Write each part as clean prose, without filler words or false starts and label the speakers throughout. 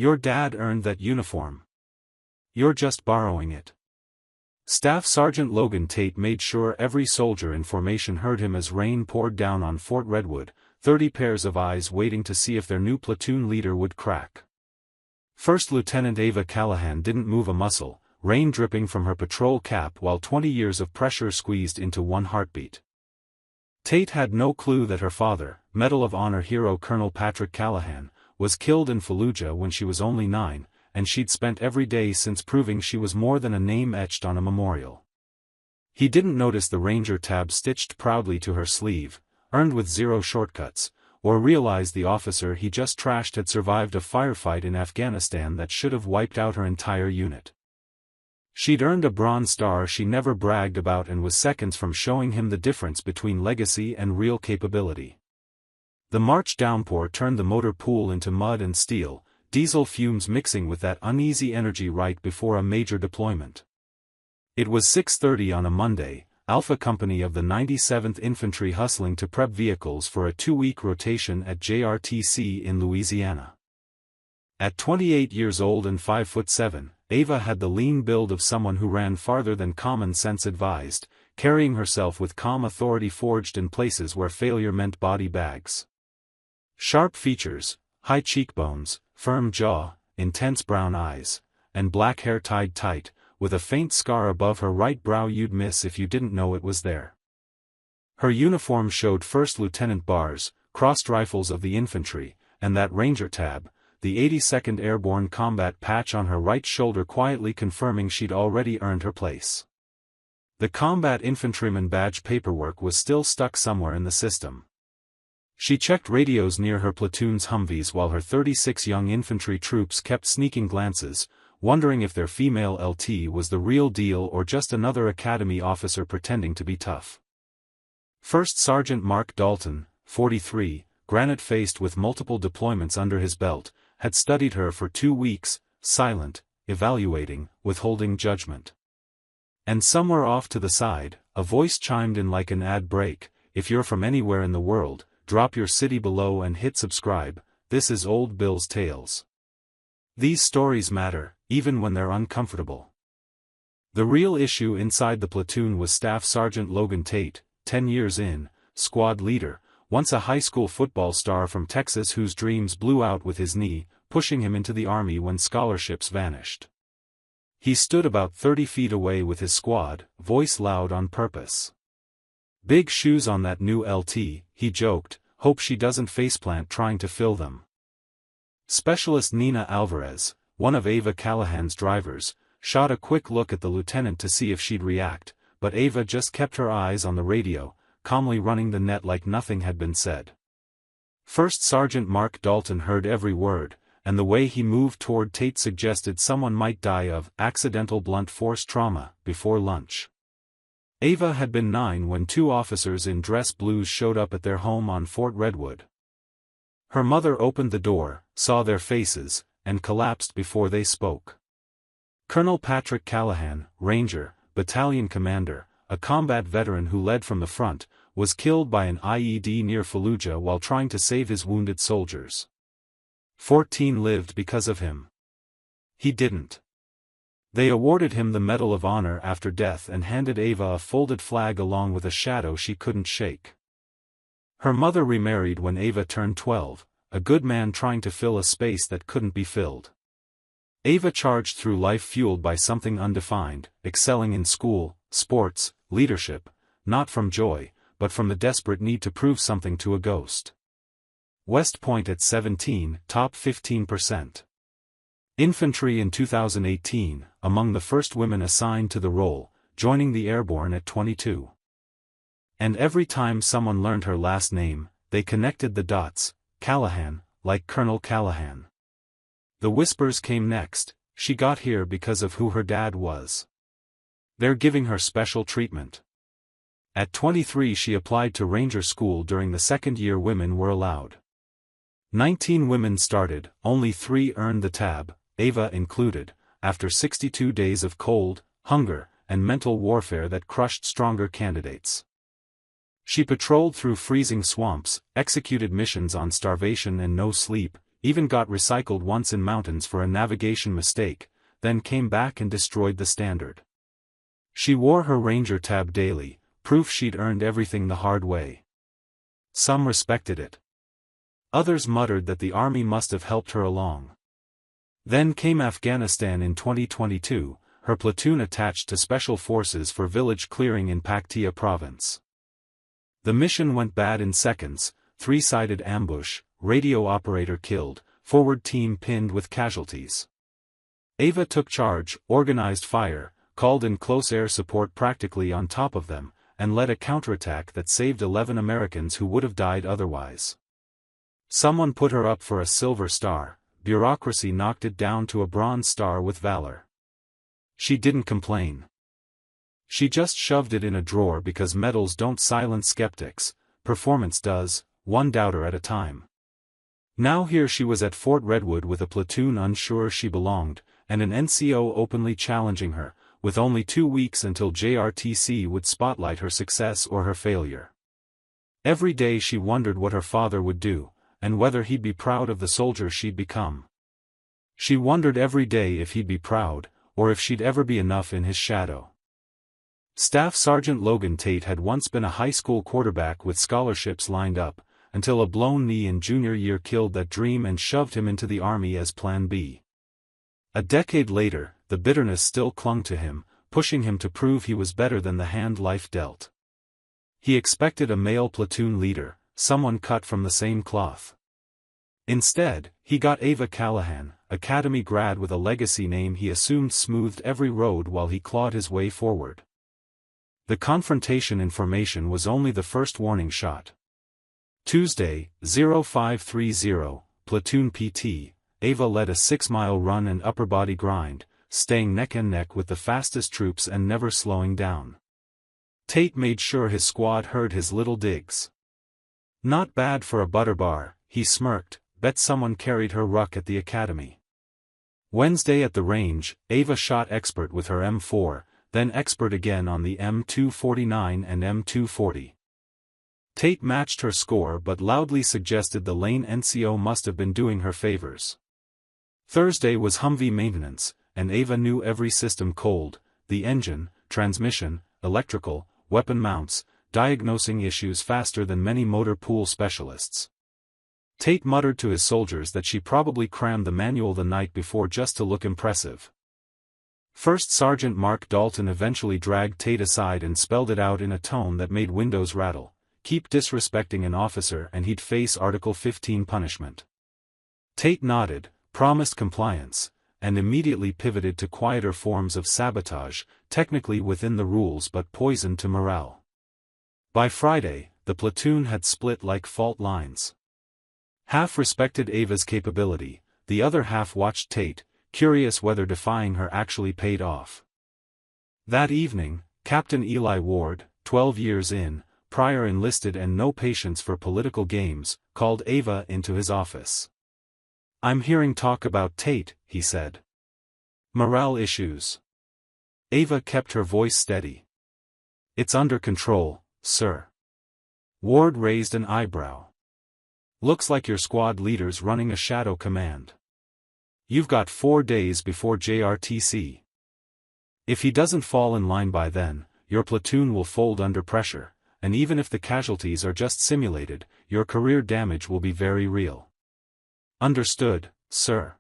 Speaker 1: Your dad earned that uniform. You're just borrowing it. Staff Sergeant Logan Tate made sure every soldier in formation heard him as rain poured down on Fort Redwood, 30 pairs of eyes waiting to see if their new platoon leader would crack. First Lieutenant Ava Callahan didn't move a muscle, rain dripping from her patrol cap while 20 years of pressure squeezed into one heartbeat. Tate had no clue that her father, Medal of Honor hero Colonel Patrick Callahan, was killed in Fallujah when she was only 9, and she'd spent every day since proving she was more than a name etched on a memorial. He didn't notice the Ranger tab stitched proudly to her sleeve, earned with 0 shortcuts, or realize the officer he just trashed had survived a firefight in Afghanistan that should have wiped out her entire unit. She'd earned a Bronze Star she never bragged about and was seconds from showing him the difference between legacy and real capability. The March downpour turned the motor pool into mud and steel, diesel fumes mixing with that uneasy energy right before a major deployment. It was 6:30 on a Monday, Alpha Company of the 97th Infantry hustling to prep vehicles for a 2-week rotation at JRTC in Louisiana. At 28 years old and 5'7", Ava had the lean build of someone who ran farther than common sense advised, carrying herself with calm authority forged in places where failure meant body bags. Sharp features, high cheekbones, firm jaw, intense brown eyes, and black hair tied tight, with a faint scar above her right brow you'd miss if you didn't know it was there. Her uniform showed 1st Lieutenant bars, crossed rifles of the infantry, and that Ranger tab, the 82nd Airborne combat patch on her right shoulder quietly confirming she'd already earned her place. The combat infantryman badge paperwork was still stuck somewhere in the system. She checked radios near her platoon's Humvees while her 36 young infantry troops kept sneaking glances, wondering if their female LT was the real deal or just another academy officer pretending to be tough. First Sergeant Mark Dalton, 43, granite-faced with multiple deployments under his belt, had studied her for 2 weeks, silent, evaluating, withholding judgment. And somewhere off to the side, a voice chimed in like an ad break, "If you're from anywhere in the world, drop your city below and hit subscribe, this is Old Bill's Tales. These stories matter, even when they're uncomfortable." The real issue inside the platoon was Staff Sergeant Logan Tate, 10 years in, squad leader, once a high school football star from Texas whose dreams blew out with his knee, pushing him into the Army when scholarships vanished. He stood about 30 feet away with his squad, voice loud on purpose. "Big shoes on that new LT," he joked, "hope she doesn't faceplant trying to fill them." Specialist Nina Alvarez, one of Ava Callahan's drivers, shot a quick look at the lieutenant to see if she'd react, but Ava just kept her eyes on the radio, calmly running the net like nothing had been said. First Sergeant Mark Dalton heard every word, and the way he moved toward Tate suggested someone might die of accidental blunt force trauma before lunch. Ava had been 9 when 2 officers in dress blues showed up at their home on Fort Redwood. Her mother opened the door, saw their faces, and collapsed before they spoke. Colonel Patrick Callahan, Ranger, battalion commander, a combat veteran who led from the front, was killed by an IED near Fallujah while trying to save his wounded soldiers. 14 lived because of him. He didn't. They awarded him the Medal of Honor after death and handed Ava a folded flag along with a shadow she couldn't shake. Her mother remarried when Ava turned 12, a good man trying to fill a space that couldn't be filled. Ava charged through life fueled by something undefined, excelling in school, sports, leadership, not from joy, but from the desperate need to prove something to a ghost. West Point at 17, top 15%. Infantry in 2018, among the first women assigned to the role, joining the Airborne at 22. And every time someone learned her last name, they connected the dots, Callahan, like Colonel Callahan. The whispers came next, she got here because of who her dad was. They're giving her special treatment. At 23 she applied to Ranger School during the second year women were allowed. 19 women started, only 3 earned the tab, Ava included, after 62 days of cold, hunger, and mental warfare that crushed stronger candidates. She patrolled through freezing swamps, executed missions on starvation and no sleep, even got recycled once in mountains for a navigation mistake, then came back and destroyed the Standard. She wore her Ranger tab daily, proof she'd earned everything the hard way. Some respected it. Others muttered that the army must have helped her along. Then came Afghanistan in 2022, her platoon attached to Special Forces for village clearing in Paktia province. The mission went bad in seconds: three-sided ambush, radio operator killed, forward team pinned with casualties. Ava took charge, organized fire, called in close air support practically on top of them, and led a counterattack that saved 11 Americans who would have died otherwise. Someone put her up for a Silver Star, bureaucracy knocked it down to a Bronze Star with valor. She didn't complain. She just shoved it in a drawer because medals don't silence skeptics, performance does, one doubter at a time. Now here she was at Fort Redwood with a platoon unsure she belonged, and an NCO openly challenging her, with only 2 weeks until JRTC would spotlight her success or her failure. Every day she wondered what her father would do, and whether he'd be proud of the soldier she'd become. She wondered every day if he'd be proud, or if she'd ever be enough in his shadow. Staff Sergeant Logan Tate had once been a high school quarterback with scholarships lined up, until a blown knee in junior year killed that dream and shoved him into the Army as Plan B. A decade later, the bitterness still clung to him, pushing him to prove he was better than the hand life dealt. He expected a male platoon leader, someone cut from the same cloth. Instead, he got Ava Callahan, academy grad with a legacy name he assumed smoothed every road while he clawed his way forward. The confrontation information was only the first warning shot. Tuesday, 0530, Platoon PT, Ava led a 6-mile run and upper body grind, staying neck and neck with the fastest troops and never slowing down. Tate made sure his squad heard his little digs. Not bad for a butter bar, he smirked, bet someone carried her ruck at the academy. Wednesday at the range, Ava shot expert with her M4, then expert again on the M249 and M240. Tate matched her score but loudly suggested the lane NCO must have been doing her favors. Thursday was Humvee maintenance, and Ava knew every system cold: the engine, transmission, electrical, weapon mounts, diagnosing issues faster than many motor pool specialists. Tate muttered to his soldiers that she probably crammed the manual the night before just to look impressive. First Sergeant Mark Dalton eventually dragged Tate aside and spelled it out in a tone that made windows rattle: keep disrespecting an officer and he'd face Article 15 punishment. Tate nodded, promised compliance, and immediately pivoted to quieter forms of sabotage, technically within the rules but poison to morale. By Friday, the platoon had split like fault lines. Half respected Ava's capability, the other half watched Tate, curious whether defying her actually paid off. That evening, Captain Eli Ward, 12 years in, prior enlisted and no patience for political games, called Ava into his office. "I'm hearing talk about Tate," he said. "Morale issues." Ava kept her voice steady. "It's under control, sir." Ward raised an eyebrow. "Looks like your squad leader's running a shadow command. You've got 4 days before JRTC. If he doesn't fall in line by then, your platoon will fold under pressure, and even if the casualties are just simulated, your career damage will be very real." "Understood, sir.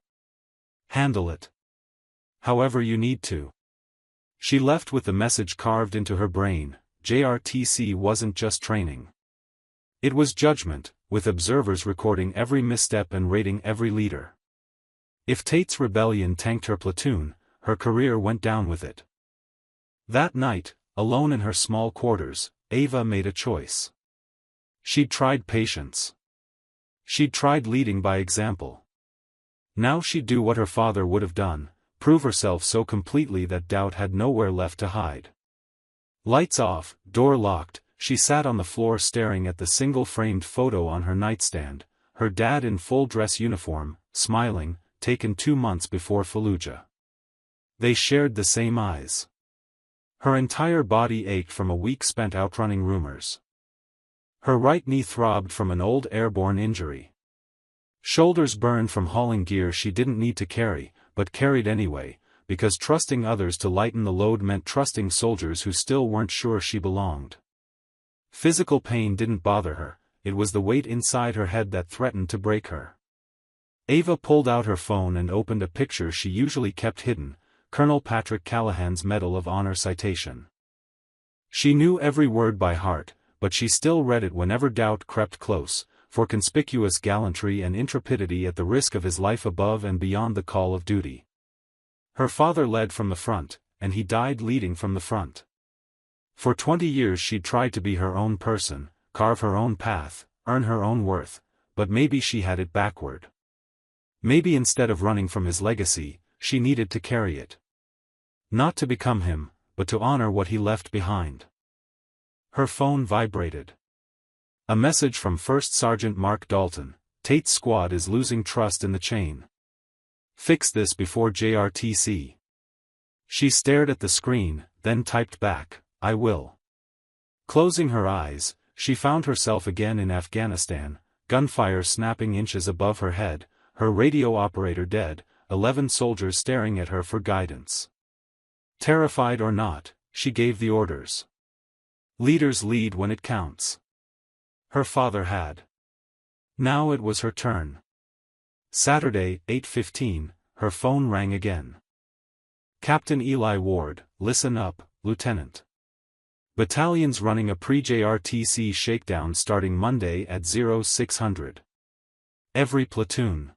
Speaker 1: Handle it however you need to." She left with the message carved into her brain: JRTC wasn't just training. It was judgment, with observers recording every misstep and rating every leader. If Tate's rebellion tanked her platoon, her career went down with it. That night, alone in her small quarters, Ava made a choice. She'd tried patience. She'd tried leading by example. Now she'd do what her father would have done: prove herself so completely that doubt had nowhere left to hide. Lights off, door locked, she sat on the floor staring at the single-framed photo on her nightstand, her dad in full dress uniform, smiling, taken 2 months before Fallujah. They shared the same eyes. Her entire body ached from a week spent outrunning rumors. Her right knee throbbed from an old airborne injury. Shoulders burned from hauling gear she didn't need to carry, but carried anyway, because trusting others to lighten the load meant trusting soldiers who still weren't sure she belonged. Physical pain didn't bother her, it was the weight inside her head that threatened to break her. Ava pulled out her phone and opened a picture she usually kept hidden, Colonel Patrick Callahan's Medal of Honor citation. She knew every word by heart, but she still read it whenever doubt crept close, for conspicuous gallantry and intrepidity at the risk of his life above and beyond the call of duty. Her father led from the front, and he died leading from the front. For 20 years she'd tried to be her own person, carve her own path, earn her own worth, but maybe she had it backward. Maybe instead of running from his legacy, she needed to carry it. Not to become him, but to honor what he left behind. Her phone vibrated. A message from First Sergeant Mark Dalton: Tate's squad is losing trust in the chain. Fix this before JRTC. She stared at the screen, then typed back, I will. Closing her eyes, she found herself again in Afghanistan, gunfire snapping inches above her head, her radio operator dead, 11 soldiers staring at her for guidance. Terrified or not, she gave the orders. Leaders lead when it counts. Her father had. Now it was her turn. Saturday, 8:15, her phone rang again. Captain Eli Ward, listen up, Lieutenant. Battalion's running a pre-JRTC shakedown starting Monday at 0600. Every platoon.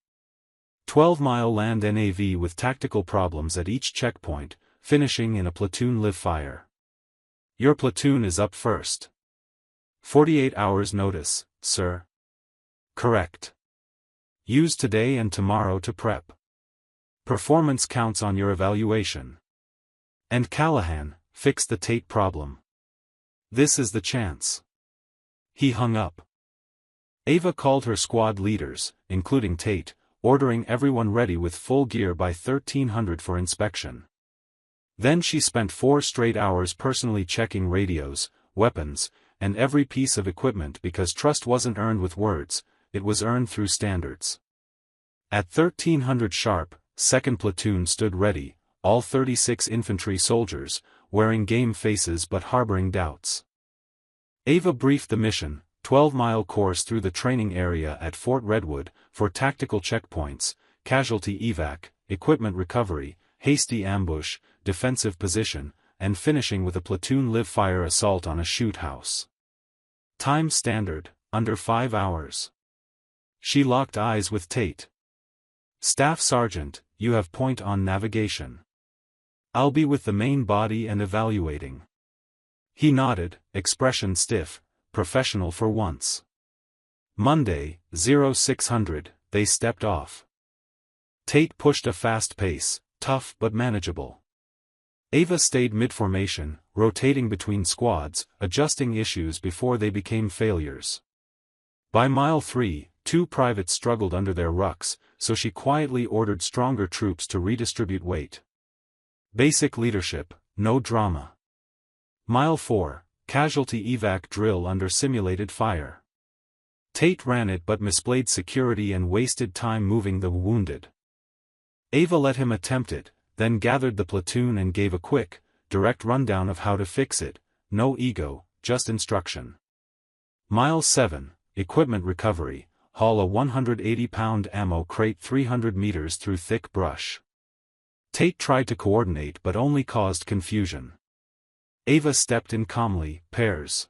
Speaker 1: 12-mile land NAV with tactical problems at each checkpoint, finishing in a platoon live fire. Your platoon is up first. 48 hours notice, sir. Correct. Use today and tomorrow to prep. Performance counts on your evaluation. And Callahan, fix the Tate problem. This is the chance. He hung up. Ava called her squad leaders, including Tate, ordering everyone ready with full gear by 1300 for inspection. Then she spent 4 straight hours personally checking radios, weapons, and every piece of equipment because trust wasn't earned with words, it was earned through standards. At 1300 sharp, 2nd Platoon stood ready, all 36 infantry soldiers, wearing game faces but harboring doubts. Ava briefed the mission, 12-mile course through the training area at Fort Redwood, for tactical checkpoints, casualty evac, equipment recovery, hasty ambush, defensive position, and finishing with a platoon live fire assault on a shoot house. Time standard, under 5 hours. She locked eyes with Tate. Staff Sergeant, you have point on navigation. I'll be with the main body and evaluating. He nodded, expression stiff, professional for once. Monday, 0600, they stepped off. Tate pushed a fast pace, tough but manageable. Ava stayed mid-formation, rotating between squads, adjusting issues before they became failures. By mile 3, 2 privates struggled under their rucks, so she quietly ordered stronger troops to redistribute weight. Basic leadership, no drama. Mile 4, casualty evac drill under simulated fire. Tate ran it but misplayed security and wasted time moving the wounded. Ava let him attempt it, then gathered the platoon and gave a quick, direct rundown of how to fix it, no ego, just instruction. Mile 7, equipment recovery, haul a 180-pound ammo crate 300 meters through thick brush. Tate tried to coordinate but only caused confusion. Ava stepped in calmly, pairs.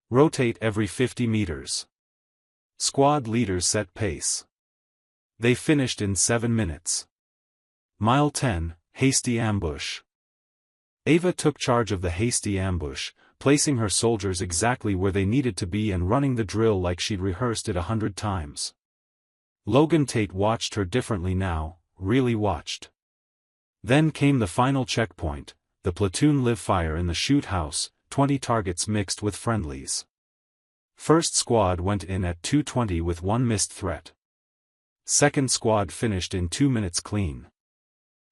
Speaker 1: Rotate every 50 meters. Squad leaders set pace. They finished in 7 minutes. Mile 10, hasty ambush. Ava took charge of the hasty ambush, placing her soldiers exactly where they needed to be and running the drill like she'd rehearsed it 100 times. Logan Tate watched her differently now, really watched. Then came the final checkpoint, the platoon live fire in the shoot house, 20 targets mixed with friendlies. First squad went in at 2:20 with 1 missed threat. Second squad finished in 2 minutes clean.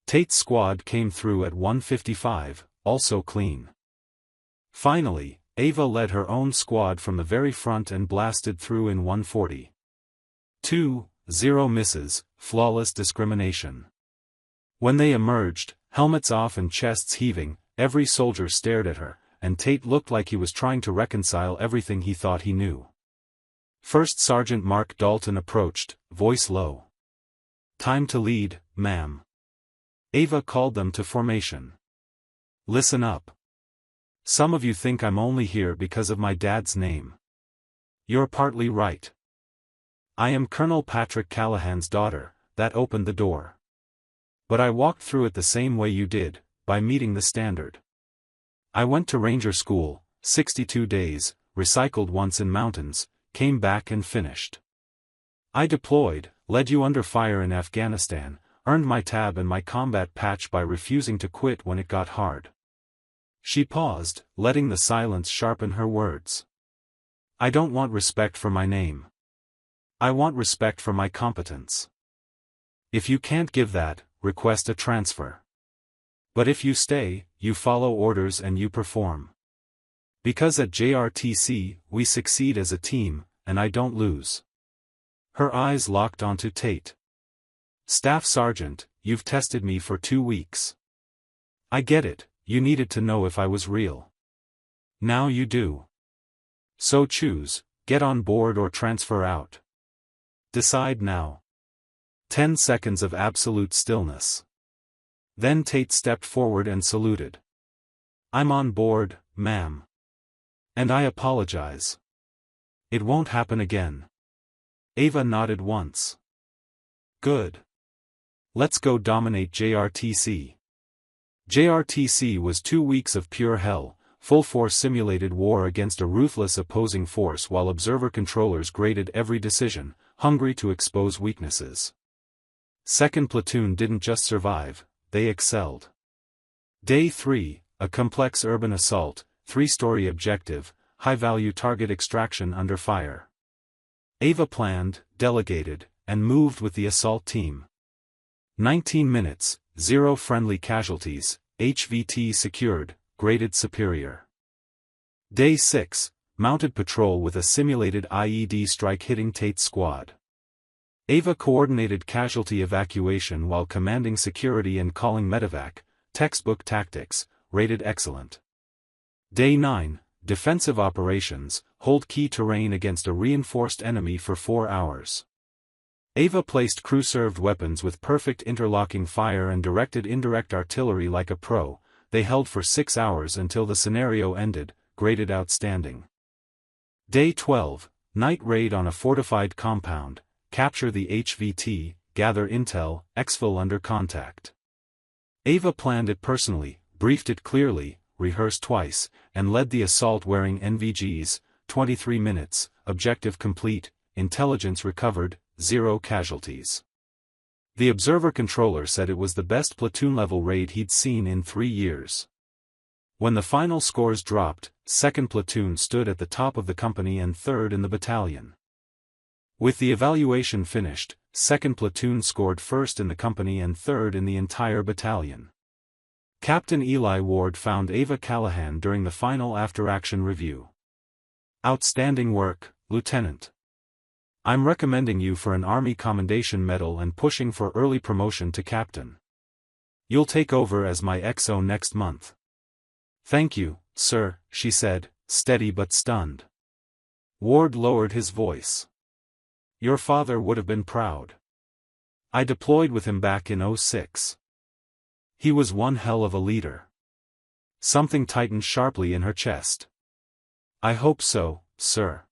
Speaker 1: Tate's squad came through at 1:55, also clean. Finally, Ava led her own squad from the very front and blasted through in 1:40. 2, 0 misses, flawless discrimination. When they emerged, helmets off and chests heaving, every soldier stared at her, and Tate looked like he was trying to reconcile everything he thought he knew. First Sergeant Mark Dalton approached, voice low. "Time to lead, ma'am." Ava called them to formation. "Listen up. Some of you think I'm only here because of my dad's name. You're partly right. I am Colonel Patrick Callahan's daughter, that opened the door. But I walked through it the same way you did, by meeting the standard. I went to Ranger School, 62 days, recycled once in mountains, came back and finished. I deployed, led you under fire in Afghanistan, earned my tab and my combat patch by refusing to quit when it got hard." She paused, letting the silence sharpen her words. "I don't want respect for my name. I want respect for my competence. If you can't give that, request a transfer. But if you stay, you follow orders and you perform. Because at JRTC, we succeed as a team, and I don't lose." Her eyes locked onto Tate. "Staff Sergeant, you've tested me for 2 weeks. I get it, you needed to know if I was real. Now you do. So choose, get on board or transfer out. Decide now." 10 seconds of absolute stillness. Then Tate stepped forward and saluted. "I'm on board, ma'am. And I apologize. It won't happen again." Ava nodded once. "Good. Let's go dominate JRTC." JRTC was 2 weeks of pure hell, full-force simulated war against a ruthless opposing force while observer controllers graded every decision, hungry to expose weaknesses. 2nd Platoon didn't just survive, they excelled. Day 3, a complex urban assault, 3-story objective, high-value target extraction under fire. Ava planned, delegated, and moved with the assault team. 19 minutes, 0 friendly casualties, HVT secured, graded superior. Day 6, mounted patrol with a simulated IED strike hitting Tate's squad. Ava coordinated casualty evacuation while commanding security and calling medevac, textbook tactics, rated excellent. Day 9, defensive operations, hold key terrain against a reinforced enemy for 4 hours. Ava placed crew-served weapons with perfect interlocking fire and directed indirect artillery like a pro. They held for 6 hours until the scenario ended, graded outstanding. Day 12, night raid on a fortified compound, capture the HVT, gather intel, exfil under contact. Ava planned it personally, briefed it clearly, rehearsed twice, and led the assault wearing NVGs, 23 minutes, objective complete, intelligence recovered, 0 casualties. The observer controller said it was the best platoon-level raid he'd seen in 3 years. When the final scores dropped, 2nd Platoon stood at the top of the company and 3rd in the battalion. With the evaluation finished, 2nd Platoon scored 1st in the company and 3rd in the entire battalion. Captain Eli Ward found Ava Callahan during the final after-action review. "Outstanding work, Lieutenant. I'm recommending you for an Army Commendation Medal and pushing for early promotion to captain. You'll take over as my XO next month." "Thank you, sir," she said, steady but stunned. Ward lowered his voice. "Your father would have been proud. I deployed with him back in '06. He was one hell of a leader." Something tightened sharply in her chest. "I hope so, sir."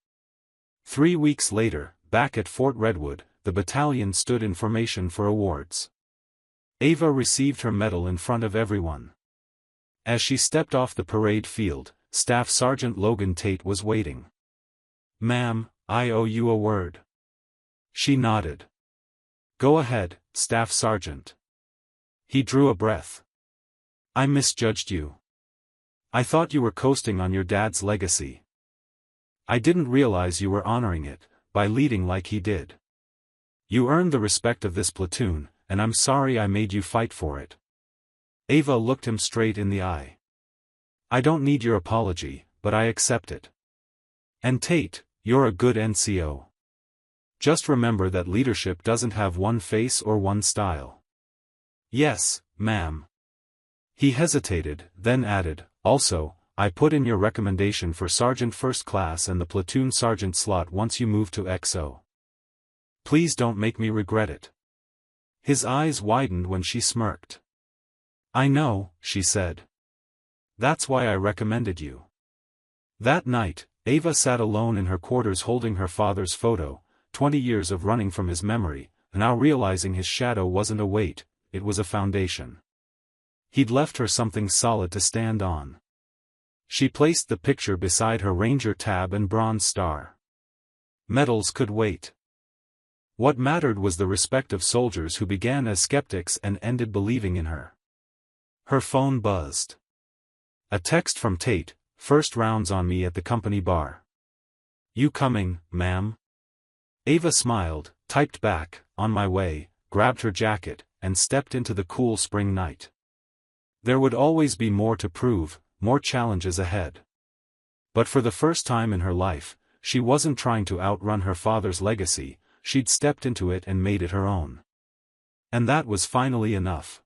Speaker 1: 3 weeks later, back at Fort Redwood, the battalion stood in formation for awards. Ava received her medal in front of everyone. As she stepped off the parade field, Staff Sergeant Logan Tate was waiting. "Ma'am, I owe you a word." She nodded. "Go ahead, Staff Sergeant." He drew a breath. "I misjudged you. I thought you were coasting on your dad's legacy. I didn't realize you were honoring it, by leading like he did. You earned the respect of this platoon, and I'm sorry I made you fight for it." Ava looked him straight in the eye. "I don't need your apology, but I accept it. And Tate, you're a good NCO. Just remember that leadership doesn't have one face or one style. Yes, ma'am. He hesitated, then added, also, I put in your recommendation for Sergeant First Class and the platoon sergeant slot once you move to XO. Please don't make me regret it. His eyes widened when she smirked. I know, she said. That's why I recommended you. That night, Ava sat alone in her quarters holding her father's photo, 20 years of running from his memory, now realizing his shadow wasn't a weight, it was a foundation. He'd left her something solid to stand on. She placed the picture beside her Ranger tab and Bronze Star. Medals could wait. What mattered was the respect of soldiers who began as skeptics and ended believing in her. Her phone buzzed. A text from Tate, first rounds on me at the company bar. You coming, ma'am? Ava smiled, typed back, on my way, grabbed her jacket, and stepped into the cool spring night. There would always be more to prove, more challenges ahead. But for the first time in her life, she wasn't trying to outrun her father's legacy, she'd stepped into it and made it her own. And that was finally enough.